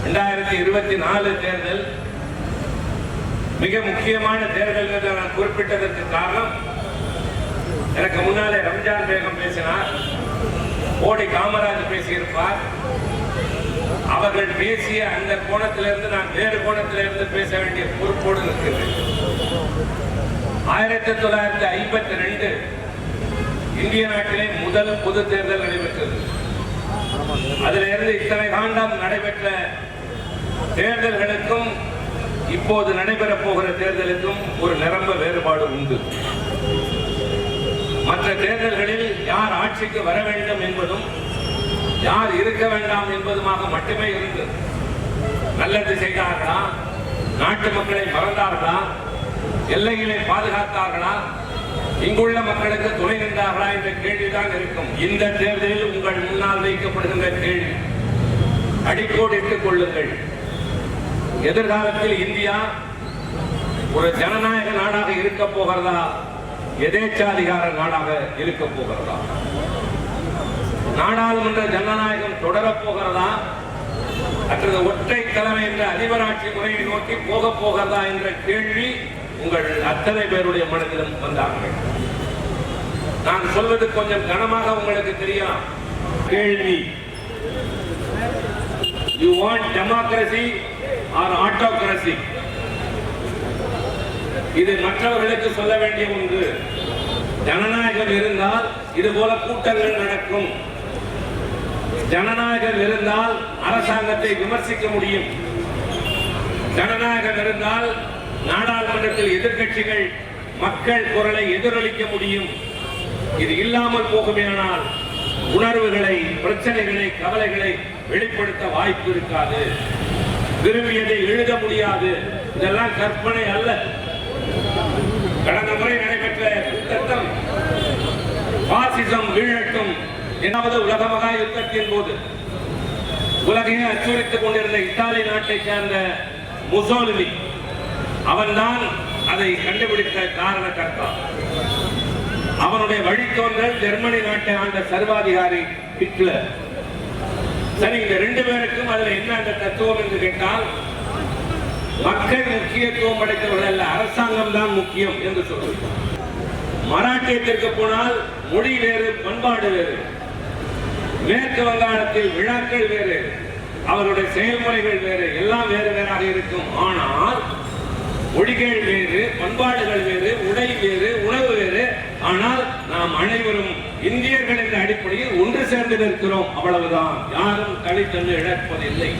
2024 தேர்தல் மிக முக்கியமான தேர்தல் என்று நான் குறிப்பிட்டதற்கு காரணம், எனக்கு முன்னாலே ரம்ஜான் பேகம் பேசினார், கோடி காமராஜ் பேசியிருப்பார். அவர்கள் பேசிய அந்த கோணத்திலிருந்து நான் வேறு கோணத்திலிருந்து பேச வேண்டிய பொறுப்போடு நிற்கிறேன். 1952 இந்திய நாட்டிலே முதல் பொது தேர்தல் நடைபெற்றது. அதிலிருந்து இத்தனை காண்டம் நடைபெற்ற தேர்தல்களுக்கும் இப்போது நடைபெறப் போகிற தேர்தலுக்கும் ஒரு நிரம்ப வேறுபாடு உண்டு. மற்ற தேர்தல்களில் யார் ஆட்சிக்கு வர வேண்டும் என்பதும் யார் இருக்க வேண்டாம் என்பதுமாக மட்டுமே இருந்தது. நல்லது செய்தார்களா, நாட்டு மக்களை மறந்தார்களா, எல்லைகளை பாதுகாத்தார்களா, இங்குள்ள மக்களுக்கு துணை நின்றார்களா என்ற கேள்விதான் இருக்கும். இந்த தேர்தலில் உங்கள் முன்னால் வைக்கப்படுகின்ற கேள்வி, அடிக்கோடிட்டுக் கொள்ளுங்கள். எதிர்காலத்தில் இந்தியா ஒரு ஜனநாயக நாடாக இருக்க போகிறதா, எதேச்சாதிகார நாடாக இருக்க போகிறதா? நாடாளுமன்ற ஜனநாயகம் தொடரப் போகிறதா, அல்லது ஒற்றை தலைமை என்ற அதிபராட்சி முறையை நோக்கி போக போகிறதா என்ற கேள்வி உங்கள் அத்தனை பேருடைய மனதிலும் வந்தார்கள். நான் சொல்வது கொஞ்சம் கனமாக உங்களுக்கு தெரியும். கேள்வி, யூ வாண்ட் டெமோக்ரசி ஆர் ஆட்டோக்ரசி? இது மற்றவர்களுக்கு சொல்ல வேண்டிய ஒன்று. ஜனநாயகம் இருந்தால் இது போல கூட்டங்கள் நடக்கும். ஜனநாயகம் இருந்தால் அரசாங்கத்தை விமர்சிக்க முடியும். ஜனநாயகம் இருந்தால் நாடாளுமன்றத்தில் எதிர்க்கட்சிகள் மக்கள் குரலை எதிரொலிக்க முடியும். இது இல்லாமல் போகுமேயானால் உணர்வுகளை, பிரச்சனைகளை, கவலைகளை வெளிப்படுத்த வாய்ப்பு இருக்காது. விரும்பியதை எழுத முடியாது. இதெல்லாம் கற்பனை அல்ல. கடந்த முறை நடைபெற்ற யுத்தம் பாசிசம் வீழட்டும் என்னாவது உலக மகா யுத்தத்தின் போது உலகையே அச்சுறுத்திக் கொண்டிருந்த இத்தாலி நாட்டை சேர்ந்த முசோலினி, அவன்தான் அதை கண்டுபிடித்த காரணகர்த்தா. அவனுடைய வழித்தோன்றல் ஜெர்மனி நாட்டை ஆண்ட சர்வாதிகாரி ஹிட்லர். சரி, இந்த ரெண்டு பேருக்கும் அதுல என்ன அந்த தத்துவம் என்று கேட்டால், மக்கள் முக்கியத்துவம் படைத்தவர்கள் அல்ல, அரசாங்கம் தான் முக்கியம் என்று சொல்லுவார். மராட்டியத்திற்கு போனால் மொழி வேறு, பண்பாடு வேறு. மேற்கு வங்காளத்தில் விழாக்கள் வேறு, அவருடைய செயல்முறைகள் வேறு, எல்லாம் வேறு வேறாக இருக்கும். ஆனால் மொழிகள் வேறு, பண்பாடுகள் வேறு, உடை வேறு, உணவு வேறு. ஆனால் நாம் அனைவரும் இந்தியர்கள் என்ற அடிப்படையில் ஒன்று சேர்ந்து நிற்கிறோம். அவ்வளவுதான். யாரும் தனித்தன்று இழப்பதில்லை.